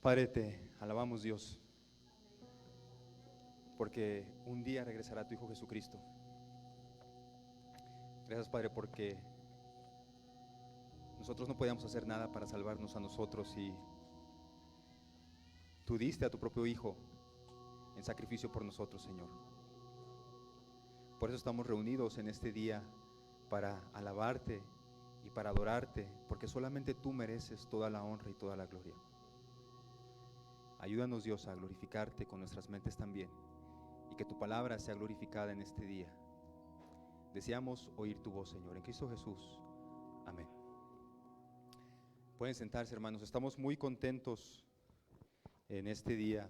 Padre, te alabamos, Dios, porque un día regresará tu Hijo Jesucristo. Gracias, Padre, porque nosotros no podíamos hacer nada para salvarnos a nosotros y tú diste a tu propio Hijo en sacrificio por nosotros, Señor. Por eso estamos reunidos en este día para alabarte y para adorarte, porque solamente tú mereces toda la honra y toda la gloria. Ayúdanos, Dios, a glorificarte con nuestras mentes también, y que tu palabra sea glorificada en este día. Deseamos oír tu voz, Señor, en Cristo Jesús. Amén. Pueden sentarse, hermanos. Estamos muy contentos en este día.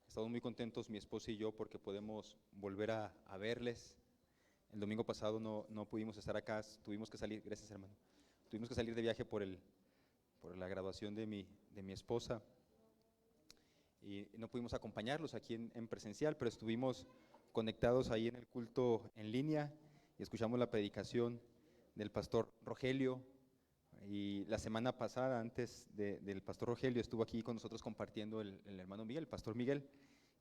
Estamos muy contentos, mi esposa y yo, porque podemos volver a verles. El domingo pasado no pudimos estar acá, tuvimos que salir, gracias, hermano. Tuvimos que salir de viaje por la graduación de mi esposa y no pudimos acompañarlos aquí en presencial, pero estuvimos conectados ahí en el culto en línea y escuchamos la predicación del pastor Rogelio. Y la semana pasada, antes del pastor Rogelio, estuvo aquí con nosotros compartiendo el hermano Miguel, el pastor Miguel,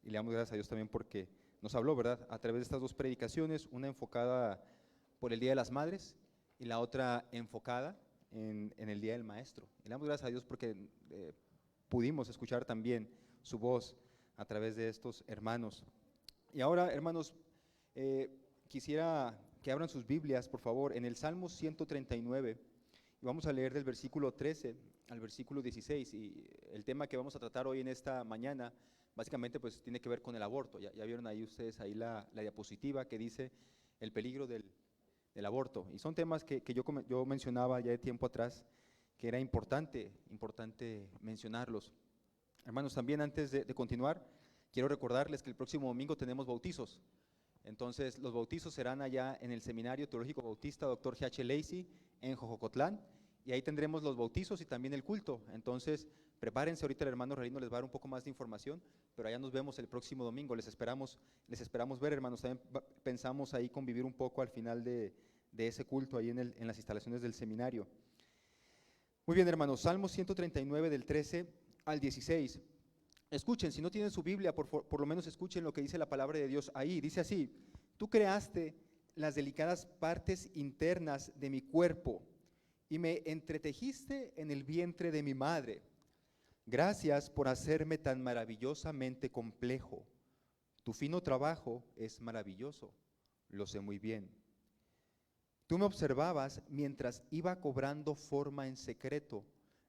y le damos gracias a Dios también porque nos habló, ¿verdad?, a través de estas dos predicaciones, una enfocada por el Día de las Madres y la otra enfocada en el Día del Maestro. Y le damos gracias a Dios porque pudimos escuchar también su voz a través de estos hermanos. Y ahora, hermanos, quisiera que abran sus Biblias, por favor, en el Salmo 139, y vamos a leer del versículo 13 al versículo 16, y el tema que vamos a tratar hoy en esta mañana, básicamente pues tiene que ver con el aborto. Ya vieron ahí ustedes ahí la diapositiva que dice el peligro del aborto, y son temas que yo mencionaba ya de tiempo atrás, que era importante mencionarlos. Hermanos, también antes de continuar, quiero recordarles que el próximo domingo tenemos bautizos. Entonces, los bautizos serán allá en el Seminario Teológico Bautista Dr. G.H. Lacey en Jojocotlán, y ahí tendremos los bautizos y también el culto. Entonces, prepárense, ahorita el hermano Relino les va a dar un poco más de información, pero allá nos vemos el próximo domingo, les esperamos ver, hermanos. También pensamos ahí convivir un poco al final de ese culto ahí en las instalaciones del seminario. Muy bien, hermanos, Salmo 139 del 13 al 16. Escuchen, si no tienen su Biblia, por lo menos escuchen lo que dice la palabra de Dios ahí. Dice así: tú creaste las delicadas partes internas de mi cuerpo y me entretejiste en el vientre de mi madre. Gracias por hacerme tan maravillosamente complejo. Tu fino trabajo es maravilloso, lo sé muy bien. Tú me observabas mientras iba cobrando forma en secreto,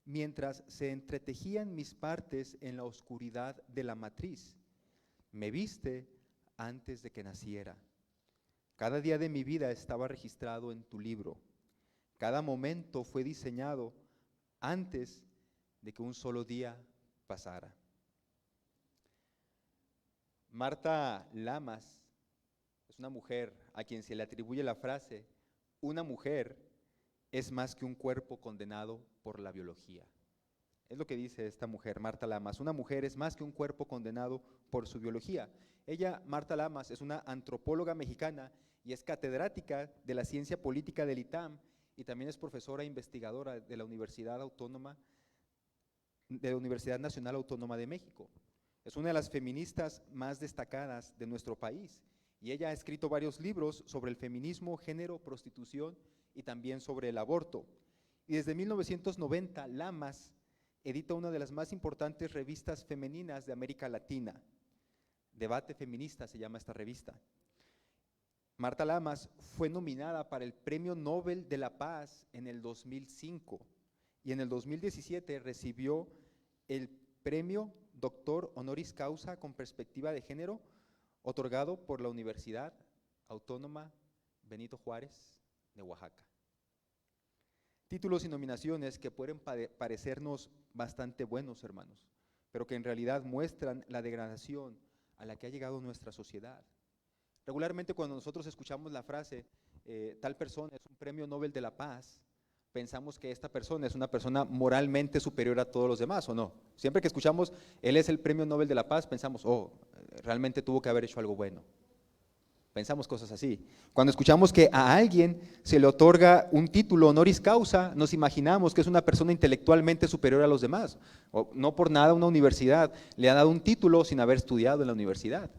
mientras se entretejían mis partes en la oscuridad de la matriz. Me viste antes de que naciera. Cada día de mi vida estaba registrado en tu libro. Cada momento fue diseñado antes de que un solo día pasara. Marta Lamas es una mujer a quien se le atribuye la frase: una mujer es más que un cuerpo condenado por la biología. Es lo que dice esta mujer, Marta Lamas. Una mujer es más que un cuerpo condenado por su biología. Ella, Marta Lamas, es una antropóloga mexicana y es catedrática de la ciencia política del ITAM, y también es profesora e investigadora de la Universidad Nacional Autónoma de México. Es una de las feministas más destacadas de nuestro país, y ella ha escrito varios libros sobre el feminismo, género, prostitución y también sobre el aborto. Y desde 1990, Lamas edita una de las más importantes revistas femeninas de América Latina. Debate Feminista se llama esta revista. Marta Lamas fue nominada para el Premio Nobel de la Paz en el 2005 y en el 2017 recibió el Premio Doctor Honoris Causa con perspectiva de género, otorgado por la Universidad Autónoma Benito Juárez de Oaxaca. Títulos y nominaciones que pueden parecernos bastante buenos, hermanos, pero que en realidad muestran la degradación a la que ha llegado nuestra sociedad. Regularmente cuando nosotros escuchamos la frase, tal persona es un premio Nobel de la Paz, pensamos que esta persona es una persona moralmente superior a todos los demás, ¿o no? Siempre que escuchamos, él es el premio Nobel de la Paz, pensamos, oh, realmente tuvo que haber hecho algo bueno. Pensamos cosas así. Cuando escuchamos que a alguien se le otorga un título honoris causa, nos imaginamos que es una persona intelectualmente superior a los demás. O, no por nada una universidad le ha dado un título sin haber estudiado en la universidad.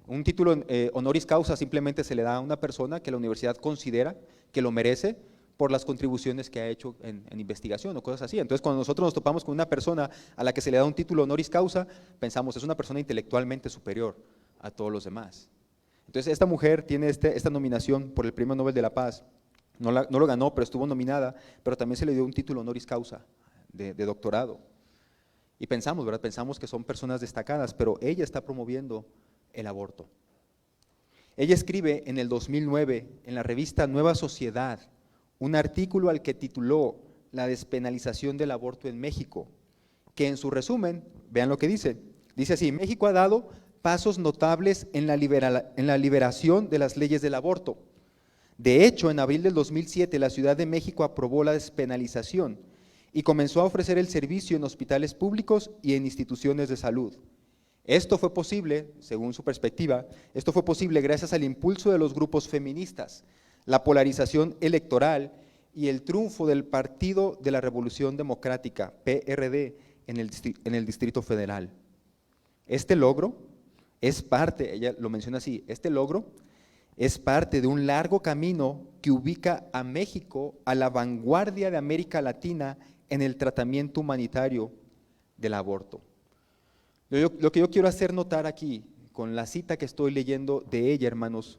Un título honoris causa simplemente se le da a una persona que la universidad considera que lo merece por las contribuciones que ha hecho en investigación o cosas así. Entonces, cuando nosotros nos topamos con una persona a la que se le da un título honoris causa, pensamos, es una persona intelectualmente superior a todos los demás. Entonces, esta mujer tiene esta nominación por el Premio Nobel de la Paz. No lo ganó, pero estuvo nominada, pero también se le dio un título honoris causa de doctorado. Y pensamos, ¿verdad? Pensamos que son personas destacadas, pero ella está promoviendo el aborto. Ella escribe en el 2009 en la revista Nueva Sociedad un artículo al que tituló La despenalización del aborto en México, que en su resumen, vean lo que dice así: México ha dado pasos notables en la liberación de las leyes del aborto. De hecho, en abril del 2007, la Ciudad de México aprobó la despenalización y comenzó a ofrecer el servicio en hospitales públicos y en instituciones de salud. Esto fue posible, según su perspectiva, esto fue posible gracias al impulso de los grupos feministas, la polarización electoral y el triunfo del Partido de la Revolución Democrática, PRD, en el Distrito Federal. Este logro es parte, ella lo menciona así, este logro es parte de un largo camino que ubica a México a la vanguardia de América Latina en el tratamiento humanitario del aborto. Lo que yo quiero hacer notar aquí, con la cita que estoy leyendo de ella, hermanos,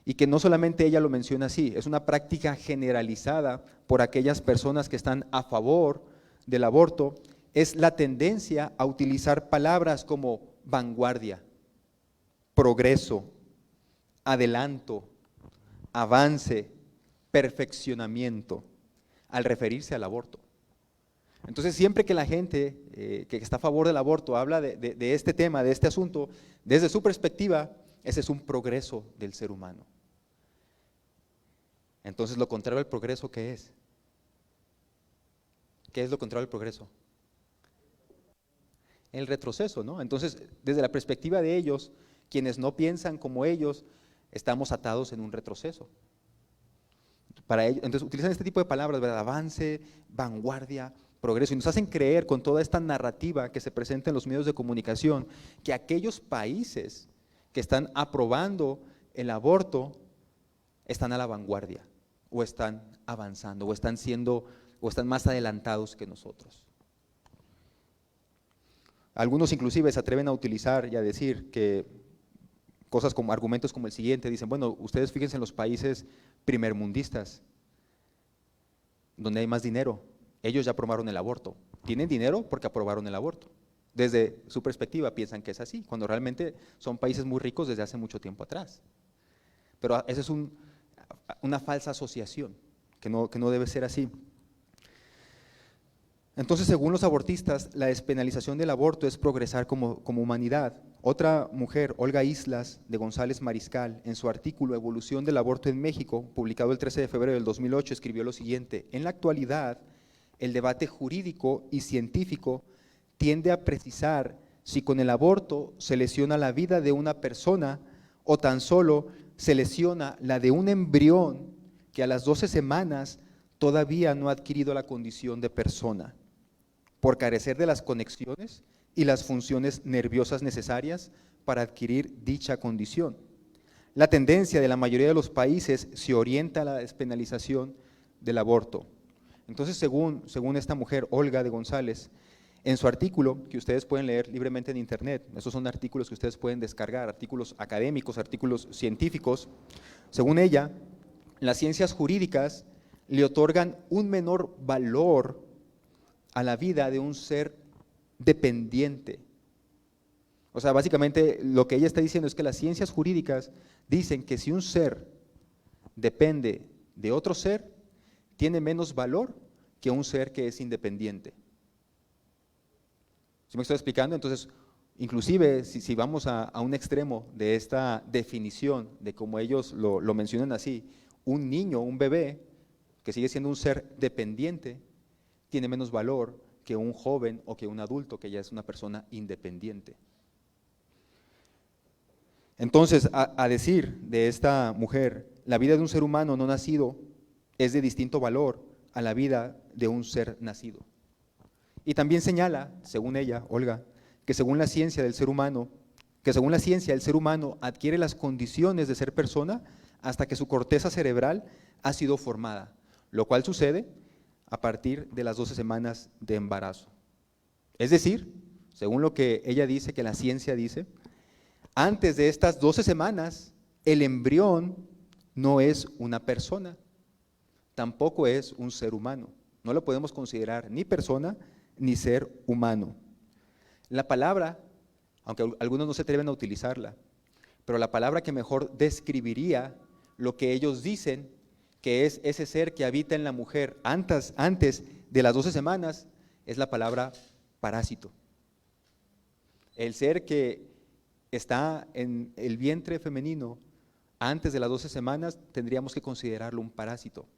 y que no solamente ella lo menciona así, es una práctica generalizada por aquellas personas que están a favor del aborto, es la tendencia a utilizar palabras como vanguardia, progreso, adelanto, avance, perfeccionamiento, al referirse al aborto. Entonces, siempre que la gente que está a favor del aborto habla de este tema, de este asunto, desde su perspectiva, ese es un progreso del ser humano. Entonces, lo contrario al progreso, ¿qué es? ¿Qué es lo contrario al progreso? El retroceso, ¿no? Entonces, desde la perspectiva de ellos, quienes no piensan como ellos, estamos atados en un retroceso. Para ellos, entonces, utilizan este tipo de palabras, ¿verdad? Avance, vanguardia, progreso, y nos hacen creer con toda esta narrativa que se presenta en los medios de comunicación, que aquellos países que están aprobando el aborto están a la vanguardia, o están avanzando, o están más adelantados que nosotros. Algunos inclusive se atreven a utilizar y a decir que cosas como argumentos como el siguiente, dicen, bueno, ustedes fíjense en los países primermundistas, donde hay más dinero, ellos ya aprobaron el aborto, tienen dinero porque aprobaron el aborto. Desde su perspectiva piensan que es así, cuando realmente son países muy ricos desde hace mucho tiempo atrás. Pero esa es una falsa asociación, que no debe ser así. Entonces, según los abortistas, la despenalización del aborto es progresar como humanidad. Otra mujer, Olga Islas, de González Mariscal, en su artículo Evolución del aborto en México, publicado el 13 de febrero del 2008, escribió lo siguiente: en la actualidad, el debate jurídico y científico tiende a precisar si con el aborto se lesiona la vida de una persona o tan solo se lesiona la de un embrión que a las 12 semanas todavía no ha adquirido la condición de persona, por carecer de las conexiones y las funciones nerviosas necesarias para adquirir dicha condición. La tendencia de la mayoría de los países se orienta a la despenalización del aborto. Entonces, según esta mujer, Olga de González, en su artículo, que ustedes pueden leer libremente en internet, esos son artículos que ustedes pueden descargar, artículos académicos, artículos científicos, según ella, las ciencias jurídicas le otorgan un menor valor a la vida de un ser dependiente. O sea, básicamente lo que ella está diciendo es que las ciencias jurídicas dicen que si un ser depende de otro ser, tiene menos valor que un ser que es independiente. ¿Sí me estoy explicando? Entonces, inclusive si vamos a un extremo de esta definición, de como ellos lo mencionan así, un niño, un bebé, que sigue siendo un ser dependiente, tiene menos valor que un joven o que un adulto que ya es una persona independiente. Entonces, a decir de esta mujer, la vida de un ser humano no nacido es de distinto valor a la vida de un ser nacido. Y también señala, según ella, Olga, que según la ciencia del ser humano, adquiere las condiciones de ser persona hasta que su corteza cerebral ha sido formada, lo cual sucede a partir de las 12 semanas de embarazo. Es decir, según lo que ella dice, que la ciencia dice, antes de estas 12 semanas, el embrión no es una persona, tampoco es un ser humano. No lo podemos considerar ni persona ni ser humano. La palabra, aunque algunos no se atreven a utilizarla, pero la palabra que mejor describiría lo que ellos dicen que es ese ser que habita en la mujer antes de las 12 semanas, es la palabra parásito. El ser que está en el vientre femenino antes de las 12 semanas, tendríamos que considerarlo un parásito.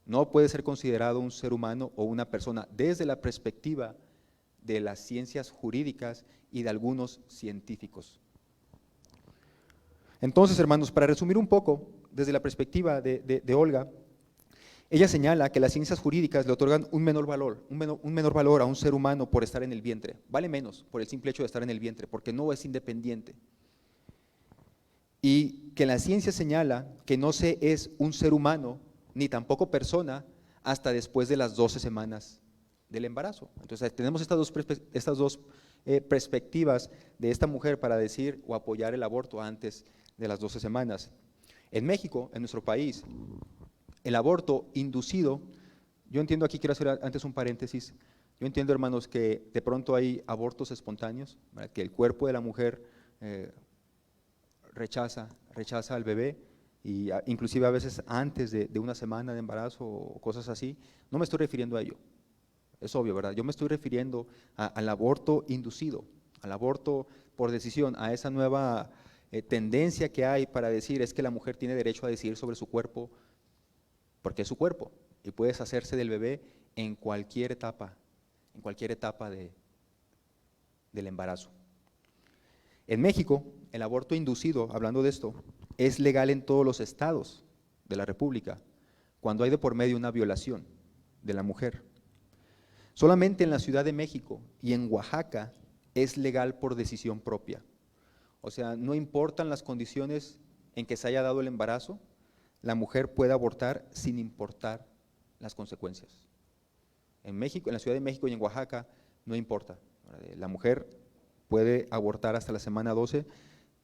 No puede ser considerado un ser humano o una persona desde la perspectiva de las ciencias jurídicas y de algunos científicos. Entonces, hermanos, para resumir un poco, desde la perspectiva de Olga, ella señala que las ciencias jurídicas le otorgan un menor valor a un ser humano por estar en el vientre. Vale menos por el simple hecho de estar en el vientre, porque no es independiente. Y que la ciencia señala que no se es un ser humano, ni tampoco persona, hasta después de las 12 semanas del embarazo. Entonces tenemos estas dos perspectivas de esta mujer para decir o apoyar el aborto antes de las 12 semanas. En México, en nuestro país, el aborto inducido, yo entiendo, aquí quiero hacer antes un paréntesis, yo entiendo, hermanos, que de pronto hay abortos espontáneos, ¿verdad?, que el cuerpo de la mujer rechaza al bebé, y inclusive a veces antes de una semana de embarazo o cosas así. No me estoy refiriendo a ello, es obvio, ¿verdad? Yo me estoy refiriendo al aborto inducido, al aborto por decisión, a esa nueva tendencia que hay para decir es que la mujer tiene derecho a decidir sobre su cuerpo porque es su cuerpo y puede deshacerse del bebé en cualquier etapa del embarazo. En México, el aborto inducido, hablando de esto, es legal en todos los estados de la República, cuando hay de por medio una violación de la mujer. Solamente en la Ciudad de México y en Oaxaca es legal por decisión propia. O sea, no importan las condiciones en que se haya dado el embarazo, la mujer puede abortar sin importar las consecuencias. En México, en la Ciudad de México y en Oaxaca, no importa. La mujer puede abortar hasta la semana 12,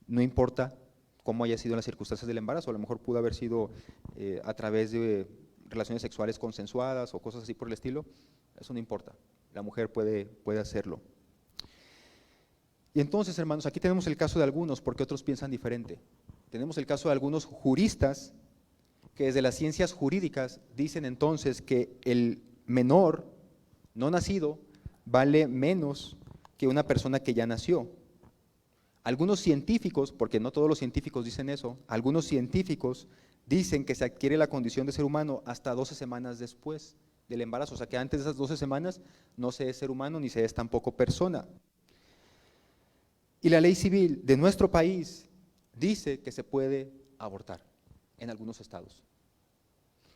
no importa cómo haya sido las circunstancias del embarazo. A lo mejor pudo haber sido a través de relaciones sexuales consensuadas o cosas así por el estilo. Eso no importa, la mujer puede hacerlo. Y entonces, hermanos, aquí tenemos el caso de algunos, porque otros piensan diferente. Tenemos el caso de algunos juristas que desde las ciencias jurídicas dicen entonces que el menor no nacido vale menos que una persona que ya nació. Algunos científicos, porque no todos los científicos dicen eso, algunos científicos dicen que se adquiere la condición de ser humano hasta 12 semanas después del embarazo, o sea que antes de esas 12 semanas no se es ser humano ni se es tampoco persona. Y la ley civil de nuestro país dice que se puede abortar en algunos estados.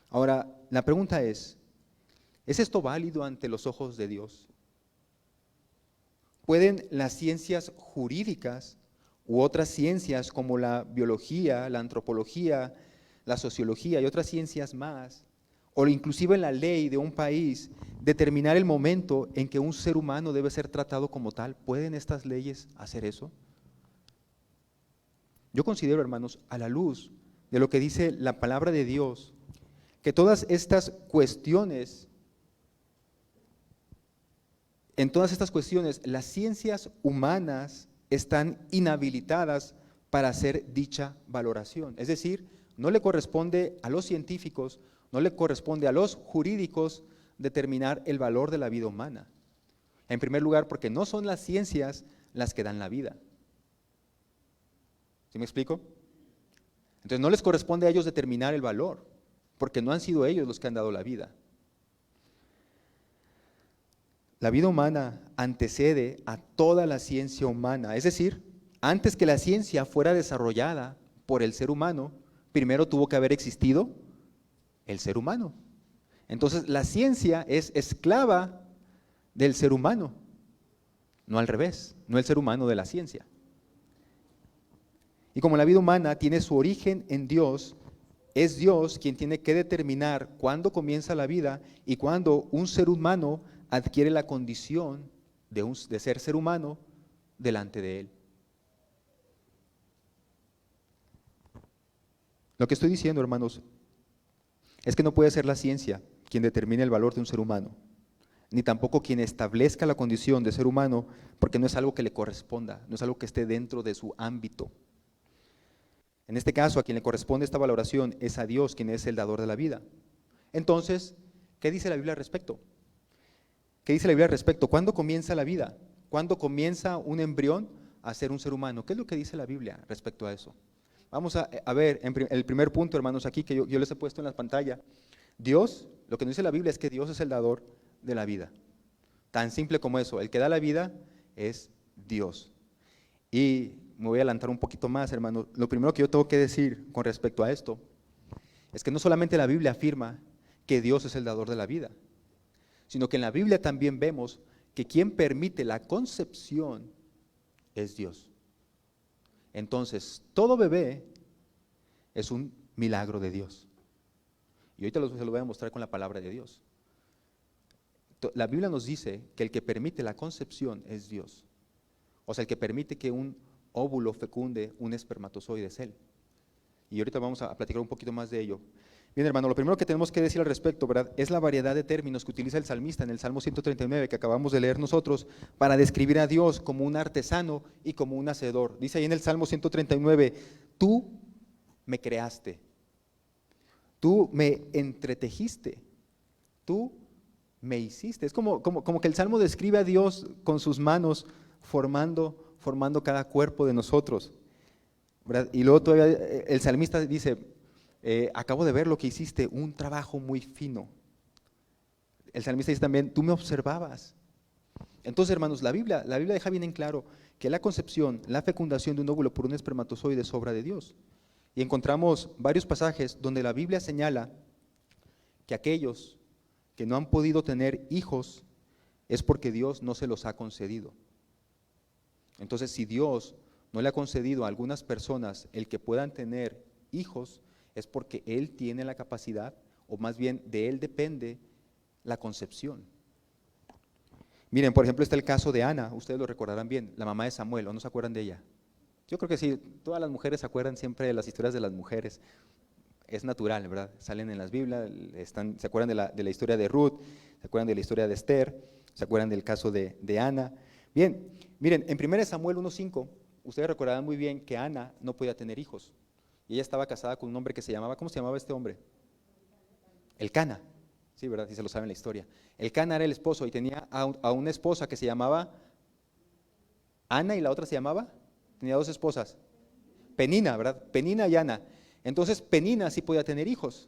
Ahora, la pregunta ¿es esto válido ante los ojos de Dios? ¿Pueden las ciencias jurídicas u otras ciencias como la biología, la antropología, la sociología y otras ciencias más, o inclusive la ley de un país, determinar el momento en que un ser humano debe ser tratado como tal? ¿Pueden estas leyes hacer eso? Yo considero, hermanos, a la luz de lo que dice la palabra de Dios, que todas estas cuestiones, en todas estas cuestiones, las ciencias humanas están inhabilitadas para hacer dicha valoración. Es decir, no le corresponde a los científicos, no le corresponde a los jurídicos determinar el valor de la vida humana. En primer lugar, porque no son las ciencias las que dan la vida. ¿Sí me explico? Entonces no les corresponde a ellos determinar el valor, porque no han sido ellos los que han dado la vida. La vida humana antecede a toda la ciencia humana, es decir, Antes que la ciencia fuera desarrollada por el ser humano, primero tuvo que haber existido el ser humano. Entonces la ciencia es esclava del ser humano, no al revés, no el ser humano de la ciencia. Y como la vida humana tiene su origen en Dios, es Dios quien tiene que determinar cuándo comienza la vida y cuándo un ser humano adquiere la condición de ser ser humano delante de Él. Lo que estoy diciendo, hermanos, es que no puede ser la ciencia quien determine el valor de un ser humano, ni tampoco quien establezca la condición de ser humano, porque no es algo que le corresponda, no es algo que esté dentro de su ámbito. En este caso, a quien le corresponde esta valoración es a Dios, quien es el dador de la vida. Entonces, ¿qué dice la Biblia al respecto? ¿Qué dice la Biblia al respecto? ¿Cuándo comienza la vida? ¿Cuándo comienza un embrión a ser un ser humano? ¿Qué es lo que dice la Biblia respecto a eso? Vamos a ver el primer punto, hermanos, aquí que yo les he puesto en la pantalla. Dios, lo que nos dice la Biblia es que Dios es el dador de la vida. Tan simple como eso, el que da la vida es Dios. Y me voy a adelantar un poquito más, hermano. Lo primero que yo tengo que decir con respecto a esto es que no solamente la Biblia afirma que Dios es el dador de la vida, sino que en la Biblia también vemos que quien permite la concepción es Dios. Entonces, todo bebé es un milagro de Dios. Y ahorita se lo voy a mostrar con la palabra de Dios. La Biblia nos dice que el que permite la concepción es Dios. O sea, el que permite que un óvulo fecunde un espermatozoide es Él. Y ahorita vamos a platicar un poquito más de ello. Bien, hermano, lo primero que tenemos que decir al respecto, ¿verdad?, es la variedad de términos que utiliza el salmista en el Salmo 139 que acabamos de leer nosotros para describir a Dios como un artesano y como un hacedor. Dice ahí en el Salmo 139, tú me creaste, tú me entretejiste, tú me hiciste. Es como que el Salmo describe a Dios con sus manos formando cada cuerpo de nosotros, ¿verdad? Y luego todavía el salmista dice, acabo de ver lo que hiciste, un trabajo muy fino. El salmista dice también, tú me observabas. Entonces, hermanos, la Biblia deja bien en claro que la concepción, la fecundación de un óvulo por un espermatozoide es obra de Dios. Y encontramos varios pasajes donde la Biblia señala que aquellos que no han podido tener hijos es porque Dios no se los ha concedido. Entonces, si Dios no le ha concedido a algunas personas el que puedan tener hijos, es porque Él tiene la capacidad, o más bien de Él depende la concepción. Miren, por ejemplo, está el caso de Ana, ustedes lo recordarán bien, la mamá de Samuel, ¿o no se acuerdan de ella? Yo creo que sí, todas las mujeres se acuerdan siempre de las historias de las mujeres, es natural, ¿verdad? Salen en las Biblias, se acuerdan de la historia de Ruth, se acuerdan de la historia de Esther, se acuerdan del caso de Ana. Bien, miren, en 1 Samuel 1:5, ustedes recordarán muy bien que Ana no podía tener hijos. Y ella estaba casada con un hombre que se llamaba, ¿cómo se llamaba este hombre? Elcana, sí, ¿verdad? Sí se lo saben la historia. Elcana era el esposo y tenía a una esposa que se llamaba Ana y la otra se llamaba, tenía dos esposas, Penina, ¿verdad? Penina y Ana. Entonces Penina sí podía tener hijos,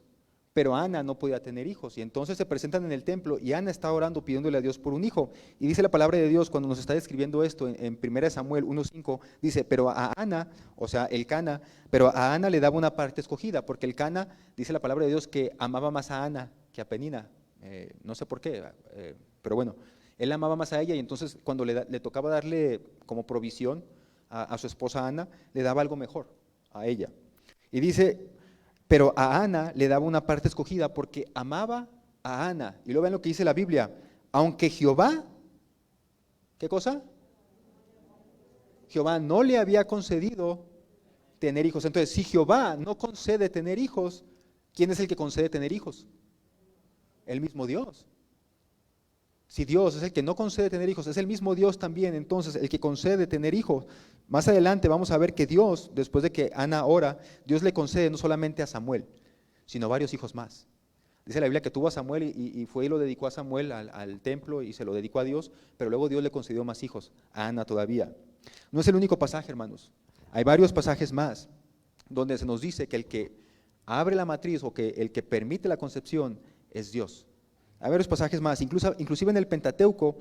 pero Ana no podía tener hijos. Y entonces se presentan en el templo y Ana está orando pidiéndole a Dios por un hijo. Y dice la palabra de Dios cuando nos está describiendo esto en 1 Samuel 1:5, dice, pero a Ana, o sea, Elcana, pero a Ana le daba una parte escogida, porque Elcana, dice la palabra de Dios, que amaba más a Ana que a Penina. No sé por qué, pero bueno, él amaba más a ella y entonces cuando le tocaba darle como provisión a su esposa Ana, le daba algo mejor a ella. Y dice, pero a Ana le daba una parte escogida porque amaba a Ana. Y luego vean lo que dice la Biblia, aunque Jehová, ¿qué cosa? Jehová no le había concedido tener hijos. Entonces, si Jehová no concede tener hijos, ¿quién es el que concede tener hijos? El mismo Dios. Si Dios es el que no concede tener hijos, es el mismo Dios también, entonces, el que concede tener hijos. Más adelante vamos a ver que Dios, después de que Ana ora, Dios le concede no solamente a Samuel, sino varios hijos más. Dice la Biblia que tuvo a Samuel y fue y lo dedicó a Samuel al templo y se lo dedicó a Dios, pero luego Dios le concedió más hijos, a Ana todavía. No es el único pasaje, hermanos. Hay varios pasajes más donde se nos dice que el que abre la matriz o que el que permite la concepción es Dios. Hay varios pasajes más, inclusive en el Pentateuco,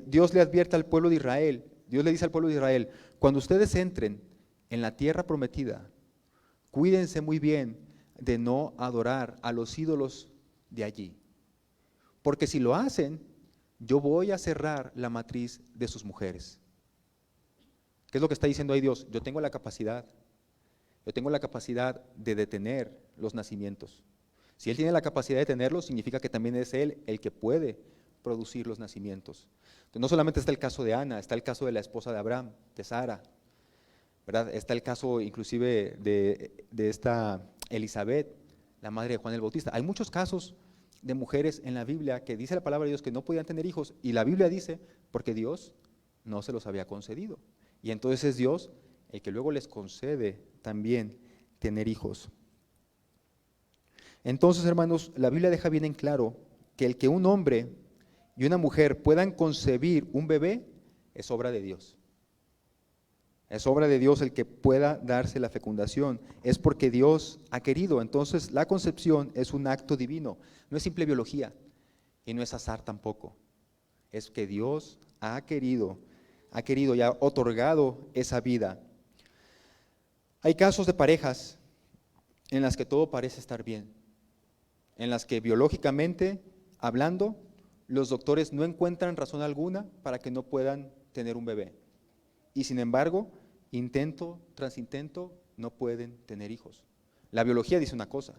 Dios le advierte al pueblo de Israel Dios le dice al pueblo de Israel, cuando ustedes entren en la tierra prometida, cuídense muy bien de no adorar a los ídolos de allí. Porque si lo hacen, yo voy a cerrar la matriz de sus mujeres. ¿Qué es lo que está diciendo ahí Dios? Yo tengo la capacidad de detener los nacimientos. Si Él tiene la capacidad de detenerlos, significa que también es Él el que puede producir los nacimientos. Entonces, no solamente está el caso de Ana, está el caso de la esposa de Abraham, de Sara, ¿verdad? Está el caso inclusive de esta Elizabeth, la madre de Juan el Bautista. Hay muchos casos de mujeres en la Biblia que dice la palabra de Dios que no podían tener hijos, y la Biblia dice porque Dios no se los había concedido. Y entonces es Dios el que luego les concede también tener hijos. Entonces, hermanos, la Biblia deja bien en claro que el que un hombre y una mujer puedan concebir un bebé es obra de Dios. Es obra de Dios el que pueda darse la fecundación. Es porque Dios ha querido. Entonces, la concepción es un acto divino. No es simple biología y no es azar tampoco. Es que Dios ha querido y ha otorgado esa vida. Hay casos de parejas en las que todo parece estar bien, en las que biológicamente hablando, los doctores no encuentran razón alguna para que no puedan tener un bebé. Y sin embargo, intento tras intento, no pueden tener hijos. La biología dice una cosa: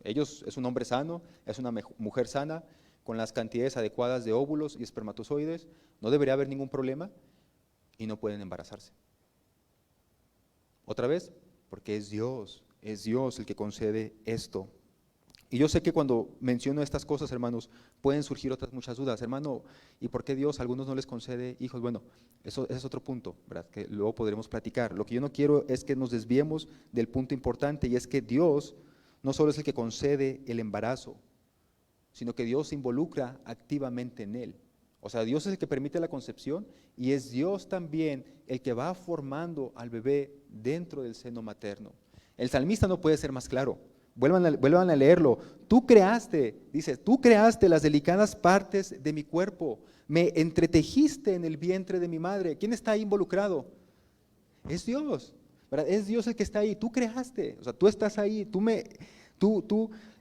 ellos es un hombre sano, es una mujer sana, con las cantidades adecuadas de óvulos y espermatozoides, no debería haber ningún problema, y no pueden embarazarse. Otra vez, porque es Dios el que concede esto. Y yo sé que cuando menciono estas cosas, hermanos, pueden surgir otras muchas dudas. Hermano, ¿y por qué Dios a algunos no les concede hijos? Bueno, eso es otro punto, ¿verdad?, que luego podremos platicar. Lo que yo no quiero es que nos desviemos del punto importante, y es que Dios no solo es el que concede el embarazo, sino que Dios se involucra activamente en él. O sea, Dios es el que permite la concepción, y es Dios también el que va formando al bebé dentro del seno materno. El salmista no puede ser más claro. Vuelvan a leerlo. Tú creaste las delicadas partes de mi cuerpo, me entretejiste en el vientre de mi madre. ¿Quién está ahí involucrado? Es Dios, ¿verdad? Es Dios el que está ahí. Tú creaste, o sea, tú estás ahí, tú me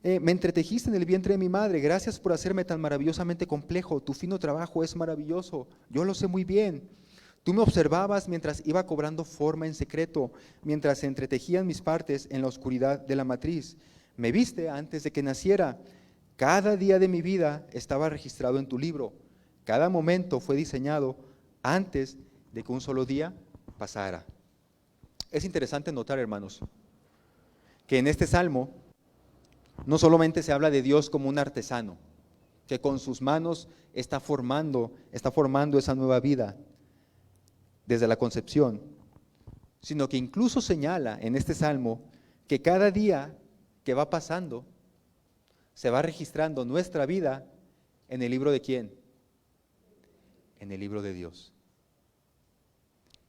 entretejiste en el vientre de mi madre. Gracias por hacerme tan maravillosamente complejo. Tu fino trabajo es maravilloso, yo lo sé muy bien. Tú me observabas mientras iba cobrando forma en secreto, mientras se entretejían mis partes en la oscuridad de la matriz. Me viste antes de que naciera. Cada día de mi vida estaba registrado en tu libro. Cada momento fue diseñado antes de que un solo día pasara. Es interesante notar, hermanos, que en este salmo no solamente se habla de Dios como un artesano, que con sus manos está formando esa nueva vida desde la concepción, sino que incluso señala en este salmo que cada día que va pasando se va registrando nuestra vida en el libro de ¿quién? En el libro de Dios.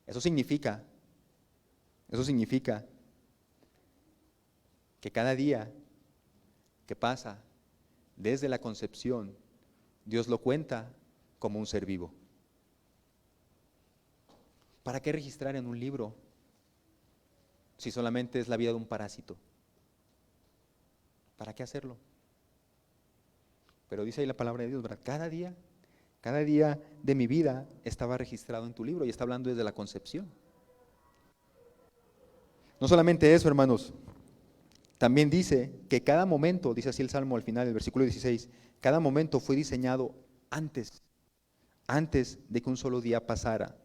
Eso significa que cada día que pasa desde la concepción, Dios lo cuenta como un ser vivo. ¿Para qué registrar en un libro si solamente es la vida de un parásito? ¿Para qué hacerlo? Pero dice ahí la palabra de Dios, ¿verdad? Cada día de mi vida estaba registrado en tu libro, y está hablando desde la concepción. No solamente eso, hermanos, también dice que cada momento, dice así el Salmo al final, el versículo 16, cada momento fue diseñado antes de que un solo día pasara.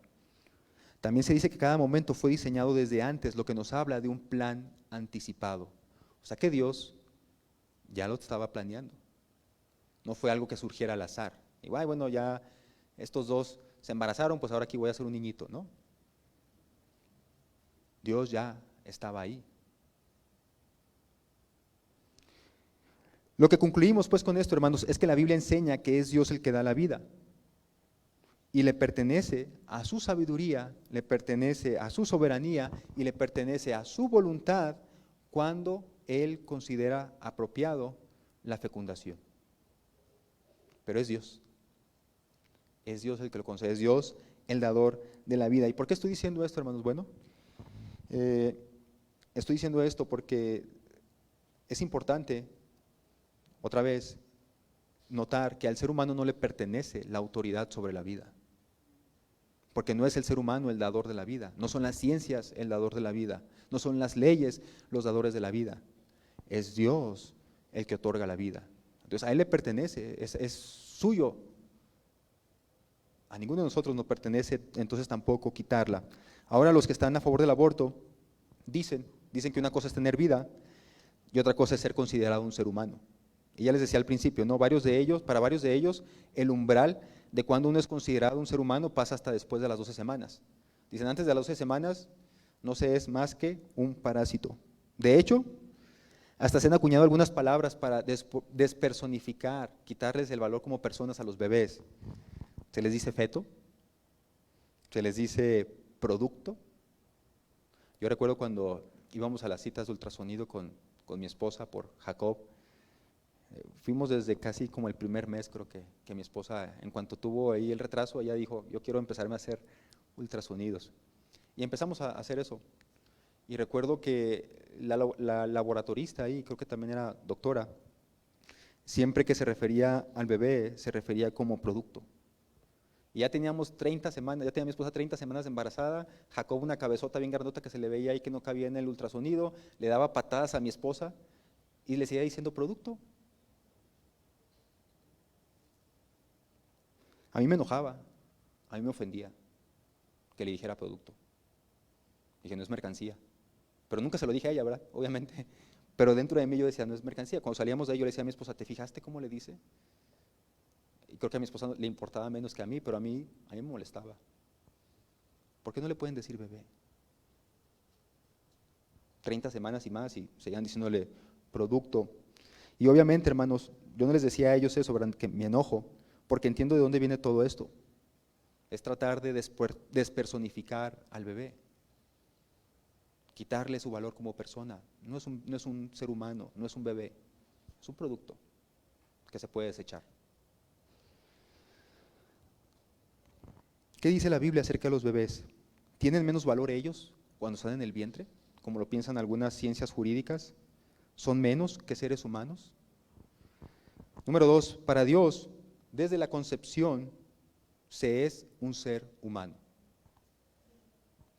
También se dice que cada momento fue diseñado desde antes, lo que nos habla de un plan anticipado. O sea que Dios ya lo estaba planeando. No fue algo que surgiera al azar. Y bueno, ya estos dos se embarazaron, pues ahora aquí voy a hacer un niñito, ¿no? Dios ya estaba ahí. Lo que concluimos pues con esto, hermanos, es que la Biblia enseña que es Dios el que da la vida. Y le pertenece a su sabiduría, le pertenece a su soberanía y le pertenece a su voluntad cuando Él considera apropiado la fecundación. Pero es Dios el que lo concede, es Dios el dador de la vida. ¿Y por qué estoy diciendo esto, hermanos? Bueno, estoy diciendo esto porque es importante, otra vez, notar que al ser humano no le pertenece la autoridad sobre la vida. Porque no es el ser humano el dador de la vida, no son las ciencias el dador de la vida, no son las leyes los dadores de la vida, es Dios el que otorga la vida. Entonces a Él le pertenece, es suyo. A ninguno de nosotros nos pertenece, entonces tampoco quitarla. Ahora los que están a favor del aborto dicen que una cosa es tener vida y otra cosa es ser considerado un ser humano. Y ya les decía al principio, ¿no? Para varios de ellos, el umbral de cuando uno es considerado un ser humano pasa hasta después de las 12 semanas. Dicen, antes de las 12 semanas no se es más que un parásito. De hecho, hasta se han acuñado algunas palabras para despersonificar, quitarles el valor como personas a los bebés. Se les dice feto, se les dice producto. Yo recuerdo cuando íbamos a las citas de ultrasonido con mi esposa por Jacob, fuimos desde casi como el primer mes, creo que mi esposa, en cuanto tuvo ahí el retraso, ella dijo, yo quiero empezarme a hacer ultrasonidos. Y empezamos a hacer eso. Y recuerdo que la laboratorista ahí, creo que también era doctora, siempre que se refería al bebé, se refería como producto. Y ya teníamos 30 semanas, ya tenía mi esposa 30 semanas embarazada, Jacob una cabezota bien grandota que se le veía ahí que no cabía en el ultrasonido, le daba patadas a mi esposa y le seguía diciendo producto. A mí me enojaba, a mí me ofendía que le dijera producto. Dije, no es mercancía. Pero nunca se lo dije a ella, ¿verdad? Obviamente. Pero dentro de mí yo decía, no es mercancía. Cuando salíamos de ahí yo le decía a mi esposa, ¿te fijaste cómo le dice? Y creo que a mi esposa le importaba menos que a mí, pero a mí me molestaba. ¿Por qué no le pueden decir bebé? 30 semanas y más y seguían diciéndole producto. Y obviamente, hermanos, yo no les decía a ellos eso, ¿verdad? Que me enojo, porque entiendo de dónde viene todo esto. Es tratar de despersonificar al bebé, quitarle su valor como persona. No es un ser humano, no es un bebé, es un producto que se puede desechar. ¿Qué dice la Biblia acerca de los bebés? ¿Tienen menos valor ellos cuando están en el vientre, como lo piensan algunas ciencias jurídicas? ¿Son menos que seres humanos? Número 2, para Dios, desde la concepción, se es un ser humano.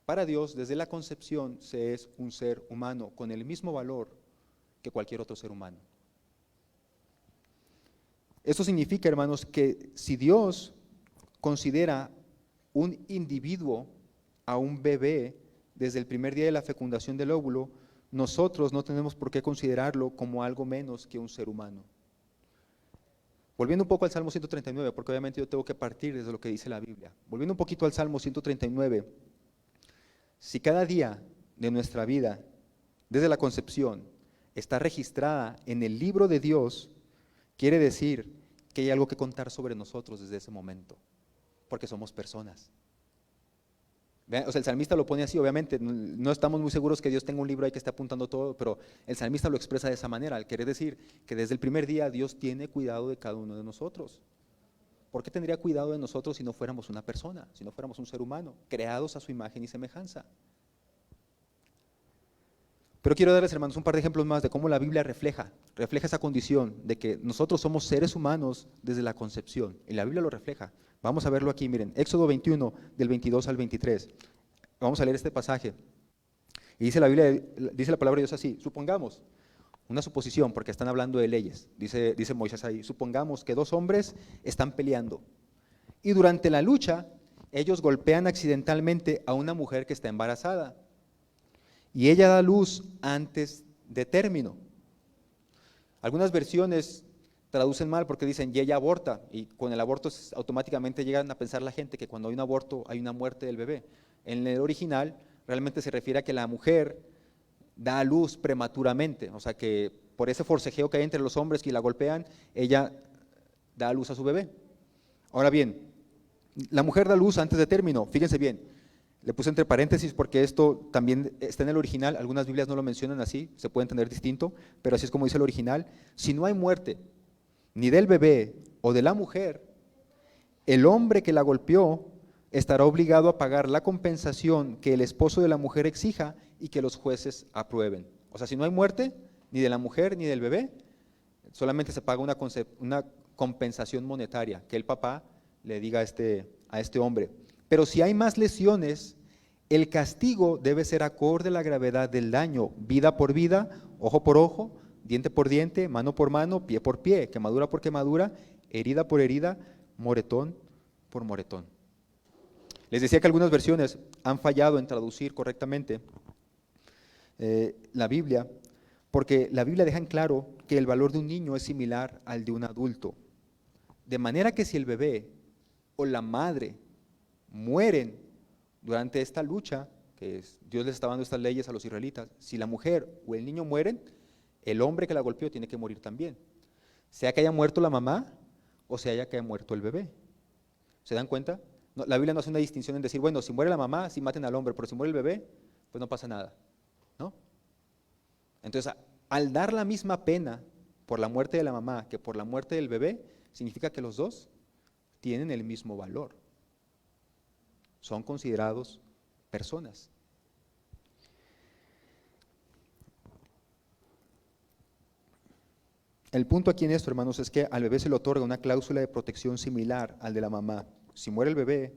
Para Dios, desde la concepción, se es un ser humano con el mismo valor que cualquier otro ser humano. Esto significa, hermanos, que si Dios considera un individuo a un bebé desde el primer día de la fecundación del óvulo, nosotros no tenemos por qué considerarlo como algo menos que un ser humano. Volviendo un poco al Salmo 139, porque obviamente yo tengo que partir desde lo que dice la Biblia. Volviendo un poquito al Salmo 139, si cada día de nuestra vida, desde la concepción, está registrada en el libro de Dios, quiere decir que hay algo que contar sobre nosotros desde ese momento, porque somos personas. O sea, el salmista lo pone así, obviamente, no estamos muy seguros que Dios tenga un libro ahí que esté apuntando todo, pero el salmista lo expresa de esa manera, al querer decir que desde el primer día Dios tiene cuidado de cada uno de nosotros. ¿Por qué tendría cuidado de nosotros si no fuéramos una persona, si no fuéramos un ser humano, creados a su imagen y semejanza? Pero quiero darles, hermanos, un par de ejemplos más de cómo la Biblia refleja esa condición de que nosotros somos seres humanos desde la concepción, y la Biblia lo refleja. Vamos a verlo aquí, miren, Éxodo 21, del 22 al 23. Vamos a leer este pasaje. Y dice la Biblia, dice la palabra de Dios así: supongamos, una suposición, porque están hablando de leyes, dice Moisés ahí, supongamos que dos hombres están peleando, y durante la lucha, ellos golpean accidentalmente a una mujer que está embarazada, y ella da luz antes de término. Algunas versiones traducen mal porque dicen, y ella aborta, y con el aborto automáticamente llegan a pensar la gente que cuando hay un aborto hay una muerte del bebé. En el original realmente se refiere a que la mujer da a luz prematuramente, o sea que por ese forcejeo que hay entre los hombres que la golpean, ella da a luz a su bebé. Ahora bien, la mujer da luz antes de término, fíjense bien, le puse entre paréntesis porque esto también está en el original, algunas Biblias no lo mencionan así, se puede entender distinto, pero así es como dice el original. Si no hay muerte ni del bebé o de la mujer, el hombre que la golpeó estará obligado a pagar la compensación que el esposo de la mujer exija y que los jueces aprueben. O sea, si no hay muerte, ni de la mujer ni del bebé, solamente se paga una compensación monetaria que el papá le diga a este hombre. Pero si hay más lesiones, el castigo debe ser acorde a la gravedad del daño, vida por vida, ojo por ojo, diente por diente, mano por mano, pie por pie, quemadura por quemadura, herida por herida, moretón por moretón. Les decía que algunas versiones han fallado en traducir correctamente la Biblia, porque la Biblia deja en claro que el valor de un niño es similar al de un adulto. De manera que si el bebé o la madre mueren durante esta lucha, que Dios les está dando estas leyes a los israelitas, si la mujer o el niño mueren, el hombre que la golpeó tiene que morir también. Sea que haya muerto la mamá o sea que haya muerto el bebé. ¿Se dan cuenta? No, la Biblia no hace una distinción en decir, bueno, si muere la mamá, sí maten al hombre, pero si muere el bebé, pues no pasa nada, ¿no? Entonces, al dar la misma pena por la muerte de la mamá que por la muerte del bebé, significa que los dos tienen el mismo valor. Son considerados personas. El punto aquí en esto, hermanos, es que al bebé se le otorga una cláusula de protección similar al de la mamá. Si muere el bebé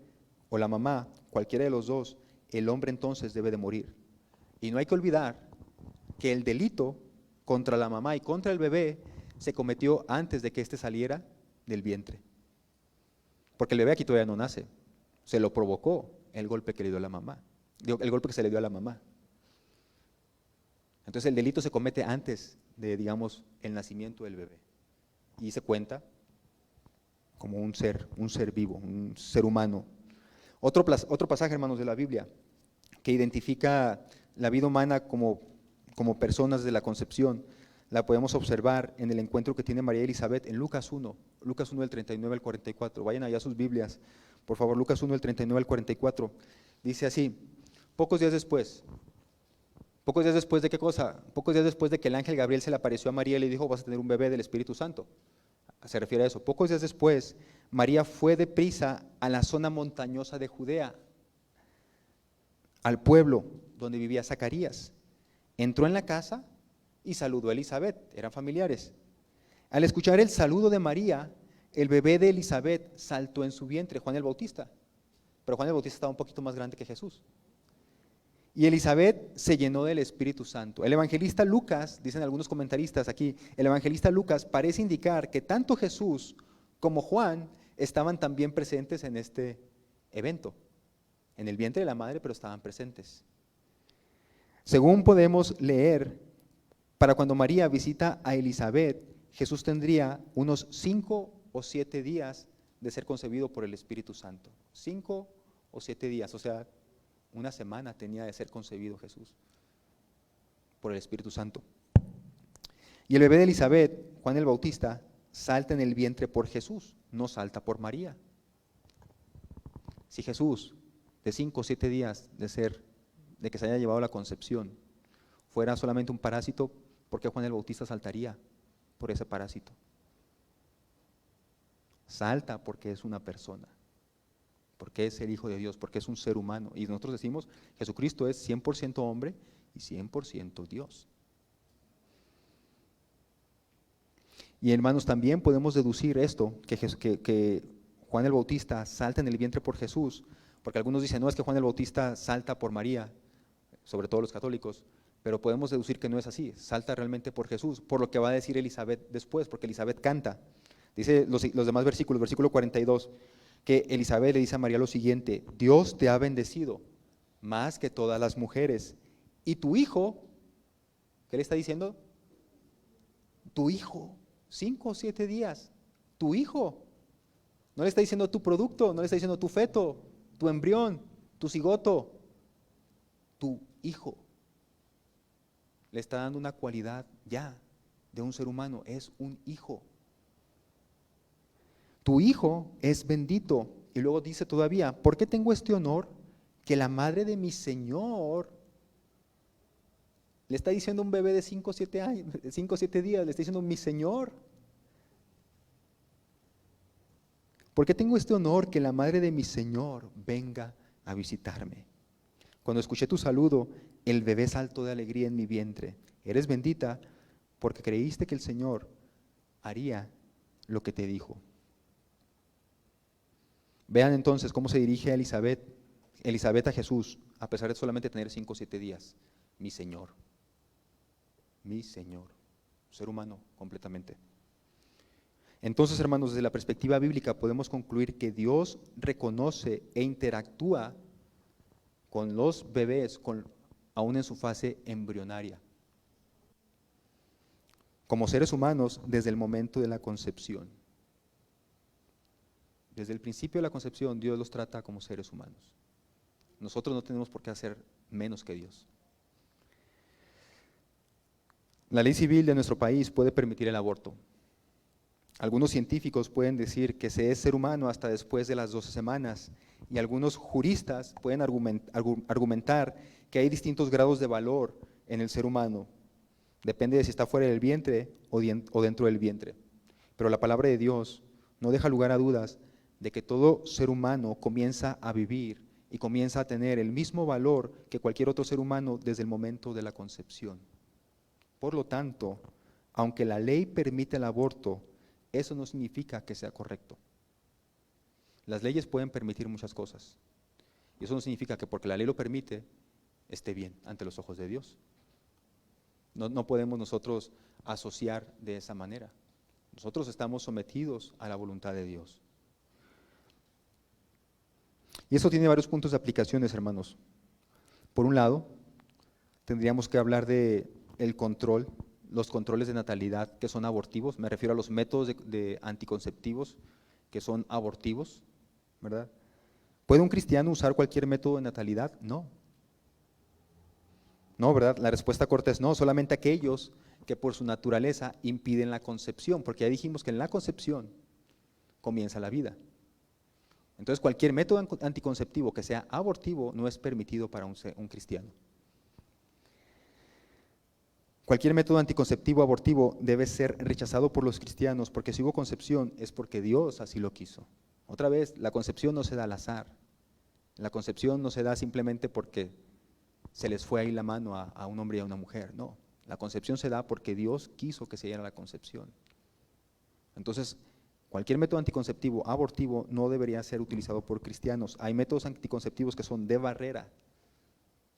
o la mamá, cualquiera de los dos, el hombre entonces debe de morir. Y no hay que olvidar que el delito contra la mamá y contra el bebé se cometió antes de que éste saliera del vientre. Porque el bebé aquí todavía no nace. Se lo provocó el golpe que le dio a la mamá. El golpe que se le dio a la mamá. Entonces el delito se comete antes de, digamos, el nacimiento del bebé. Y se cuenta como un ser vivo, un ser humano. Otro pasaje, hermanos, de la Biblia, que identifica la vida humana como personas de la concepción, la podemos observar en el encuentro que tiene María y Elizabeth en Lucas 1 del 39 al 44. Vayan allá a sus Biblias, por favor, Lucas 1 del 39 al 44. Dice así: pocos días después de qué cosa, pocos días después de que el ángel Gabriel se le apareció a María y le dijo, vas a tener un bebé del Espíritu Santo. Se refiere a eso. Pocos días después, María fue deprisa a la zona montañosa de Judea, al pueblo donde vivía Zacarías. Entró en la casa y saludó a Elizabeth, eran familiares. Al escuchar el saludo de María, el bebé de Elizabeth saltó en su vientre, Juan el Bautista. Pero Juan el Bautista estaba un poquito más grande que Jesús. Y Elizabeth se llenó del Espíritu Santo. El evangelista Lucas, dicen algunos comentaristas aquí, el evangelista Lucas parece indicar que tanto Jesús como Juan estaban también presentes en este evento. En el vientre de la madre, pero estaban presentes. Según podemos leer, para cuando María visita a Elizabeth, Jesús tendría unos 5 o 7 días de ser concebido por el Espíritu Santo. 5 o 7 días, o sea, una semana tenía de ser concebido Jesús por el Espíritu Santo. Y el bebé de Elizabeth, Juan el Bautista, salta en el vientre por Jesús, no salta por María. Si Jesús, de 5 o 7 días de que se haya llevado la concepción, fuera solamente un parásito, ¿por qué Juan el Bautista saltaría por ese parásito? Salta porque es una persona, porque es el Hijo de Dios, porque es un ser humano. Y nosotros decimos, Jesucristo es 100% hombre y 100% Dios. Y hermanos, también podemos deducir esto, que Juan el Bautista salta en el vientre por Jesús, porque algunos dicen, no, es que Juan el Bautista salta por María, sobre todo los católicos, pero podemos deducir que no es así, salta realmente por Jesús, por lo que va a decir Elizabeth después, porque Elizabeth canta. Dice los demás versículos, versículo 42, que Elizabeth le dice a María lo siguiente: Dios te ha bendecido más que todas las mujeres, y tu hijo, ¿qué le está diciendo? Tu hijo, 5 o 7 días, tu hijo. No le está diciendo tu producto, no le está diciendo tu feto, tu embrión, tu cigoto, tu hijo. Le está dando una cualidad ya de un ser humano, es un hijo. Tu hijo es bendito. Y luego dice todavía, ¿por qué tengo este honor? Que la madre de mi Señor, le está diciendo un bebé de 5 o 7 años, 5 o 7 días, le está diciendo mi Señor. ¿Por qué tengo este honor que la madre de mi Señor venga a visitarme? Cuando escuché tu saludo, el bebé saltó de alegría en mi vientre. Eres bendita porque creíste que el Señor haría lo que te dijo. Vean entonces cómo se dirige a Elizabeth a Jesús, a pesar de solamente tener 5 o 7 días. Mi Señor, ser humano completamente. Entonces, hermanos, desde la perspectiva bíblica podemos concluir que Dios reconoce e interactúa con los bebés aún en su fase embrionaria, como seres humanos desde el momento de la concepción. Desde el principio de la concepción, Dios los trata como seres humanos. Nosotros no tenemos por qué hacer menos que Dios. La ley civil de nuestro país puede permitir el aborto. Algunos científicos pueden decir que se es ser humano hasta después de las 12 semanas y algunos juristas pueden argumentar que hay distintos grados de valor en el ser humano. Depende de si está fuera del vientre o dentro del vientre. Pero la palabra de Dios no deja lugar a dudas de que todo ser humano comienza a vivir y comienza a tener el mismo valor que cualquier otro ser humano desde el momento de la concepción. Por lo tanto, aunque la ley permite el aborto, eso no significa que sea correcto. Las leyes pueden permitir muchas cosas. Y eso no significa que porque la ley lo permite, esté bien ante los ojos de Dios. No podemos nosotros asociar de esa manera. Nosotros estamos sometidos a la voluntad de Dios. Y eso tiene varios puntos de aplicaciones, hermanos. Por un lado, tendríamos que hablar de el control, los controles de natalidad que son abortivos. Me refiero a los métodos de anticonceptivos que son abortivos, ¿verdad? ¿Puede un cristiano usar cualquier método de natalidad? No. No, ¿verdad? La respuesta corta es no, solamente aquellos que por su naturaleza impiden la concepción, porque ya dijimos que en la concepción comienza la vida. Entonces cualquier método anticonceptivo que sea abortivo no es permitido para un cristiano. Cualquier método anticonceptivo abortivo debe ser rechazado por los cristianos, porque si hubo concepción es porque Dios así lo quiso. Otra vez, la concepción no se da al azar. La concepción no se da simplemente porque se les fue ahí la mano a un hombre y a una mujer. No, la concepción se da porque Dios quiso que se diera la concepción. Entonces, cualquier método anticonceptivo abortivo no debería ser utilizado por cristianos. Hay métodos anticonceptivos que son de barrera,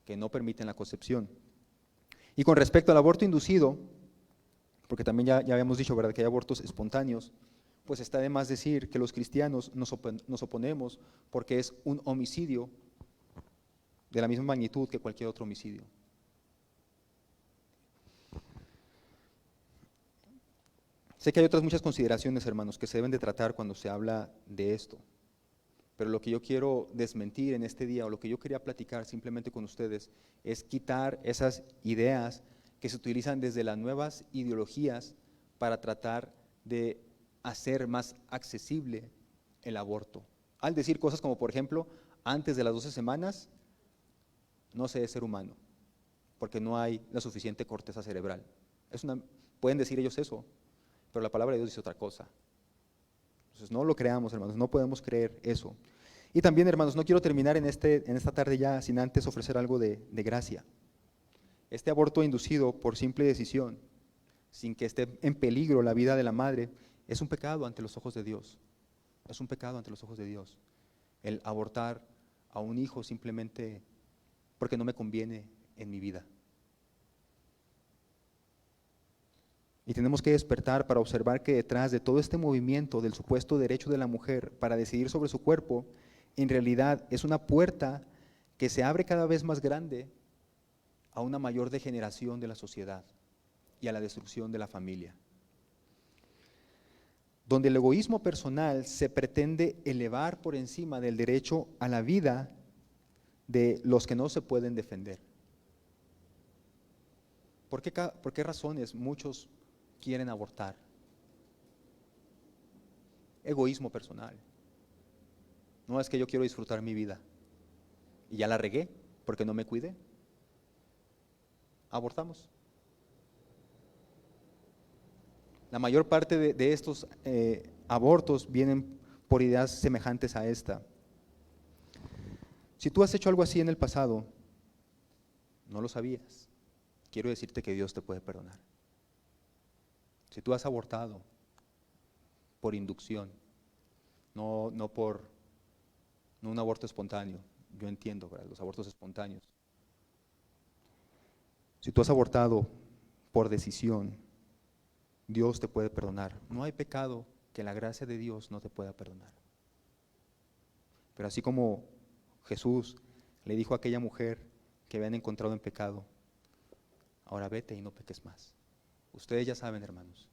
que no permiten la concepción. Y con respecto al aborto inducido, porque también ya habíamos dicho, ¿verdad?, que hay abortos espontáneos, pues está de más decir que los cristianos nos oponemos porque es un homicidio de la misma magnitud que cualquier otro homicidio. Sé que hay otras muchas consideraciones, hermanos, que se deben de tratar cuando se habla de esto, pero lo que yo quiero desmentir en este día, o lo que yo quería platicar simplemente con ustedes, es quitar esas ideas que se utilizan desde las nuevas ideologías para tratar de hacer más accesible el aborto. Al decir cosas como, por ejemplo, antes de las 12 semanas no se es ser humano, porque no hay la suficiente corteza cerebral. Pueden decir ellos eso, pero la palabra de Dios dice otra cosa. Entonces no lo creamos, hermanos, no podemos creer eso. Y también, hermanos, no quiero terminar en esta tarde ya sin antes ofrecer algo de gracia. Este aborto inducido por simple decisión, sin que esté en peligro la vida de la madre, es un pecado ante los ojos de Dios. Es un pecado ante los ojos de Dios. El abortar a un hijo simplemente porque no me conviene en mi vida. Y tenemos que despertar para observar que detrás de todo este movimiento del supuesto derecho de la mujer para decidir sobre su cuerpo, en realidad es una puerta que se abre cada vez más grande a una mayor degeneración de la sociedad y a la destrucción de la familia. Donde el egoísmo personal se pretende elevar por encima del derecho a la vida de los que no se pueden defender. ¿Por qué razones muchos quieren abortar? Egoísmo personal. No es que yo quiero disfrutar mi vida y ya la regué porque no me cuidé. Abortamos. La mayor parte de estos abortos vienen por ideas semejantes a esta. Si tú has hecho algo así en el pasado, no lo sabías, quiero decirte que Dios te puede perdonar. Si tú has abortado por inducción, no un aborto espontáneo, yo entiendo, ¿verdad?, los abortos espontáneos. Si tú has abortado por decisión, Dios te puede perdonar. No hay pecado que la gracia de Dios no te pueda perdonar. Pero así como Jesús le dijo a aquella mujer que habían encontrado en pecado, ahora vete y no peques más. Ustedes ya saben, hermanos,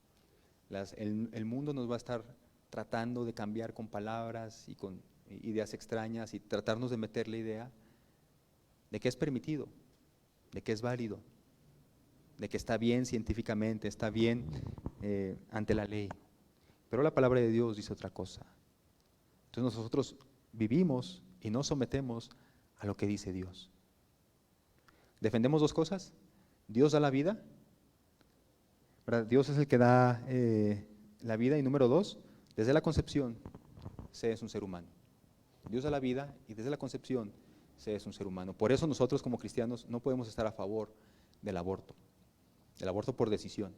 el mundo nos va a estar tratando de cambiar con palabras y con ideas extrañas y tratarnos de meter la idea de que es permitido, de que es válido, de que está bien científicamente, está bien ante la ley. Pero la palabra de Dios dice otra cosa. Entonces nosotros vivimos y nos sometemos a lo que dice Dios. Defendemos dos cosas: Dios da la vida, ¿verdad? Dios es el que da la vida, y número dos, desde la concepción se es un ser humano. Dios da la vida y desde la concepción se es un ser humano. Por eso nosotros como cristianos no podemos estar a favor del aborto por decisión.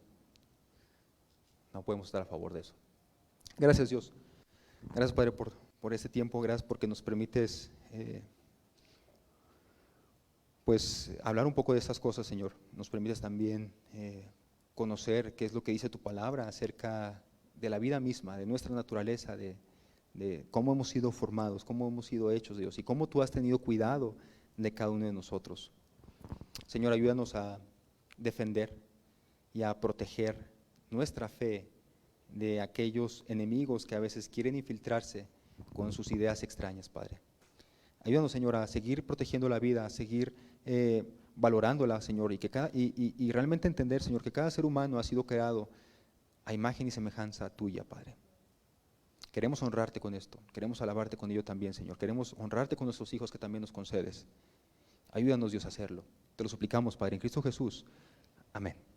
No podemos estar a favor de eso. Gracias, Dios. Gracias, Padre, por este tiempo. Gracias porque nos permites pues hablar un poco de estas cosas, Señor. Nos permites también conocer qué es lo que dice tu palabra acerca de la vida misma, de nuestra naturaleza, de cómo hemos sido formados, cómo hemos sido hechos, Dios, y cómo tú has tenido cuidado de cada uno de nosotros. Señor, ayúdanos a defender y a proteger nuestra fe de aquellos enemigos que a veces quieren infiltrarse con sus ideas extrañas, Padre. Ayúdanos, Señor, a seguir protegiendo la vida, a seguir valorándola, Señor, y realmente entender, Señor, que cada ser humano ha sido creado a imagen y semejanza tuya, Padre. Queremos honrarte con esto, queremos alabarte con ello también, Señor. Queremos honrarte con nuestros hijos que también nos concedes. Ayúdanos, Dios, a hacerlo. Te lo suplicamos, Padre, en Cristo Jesús. Amén.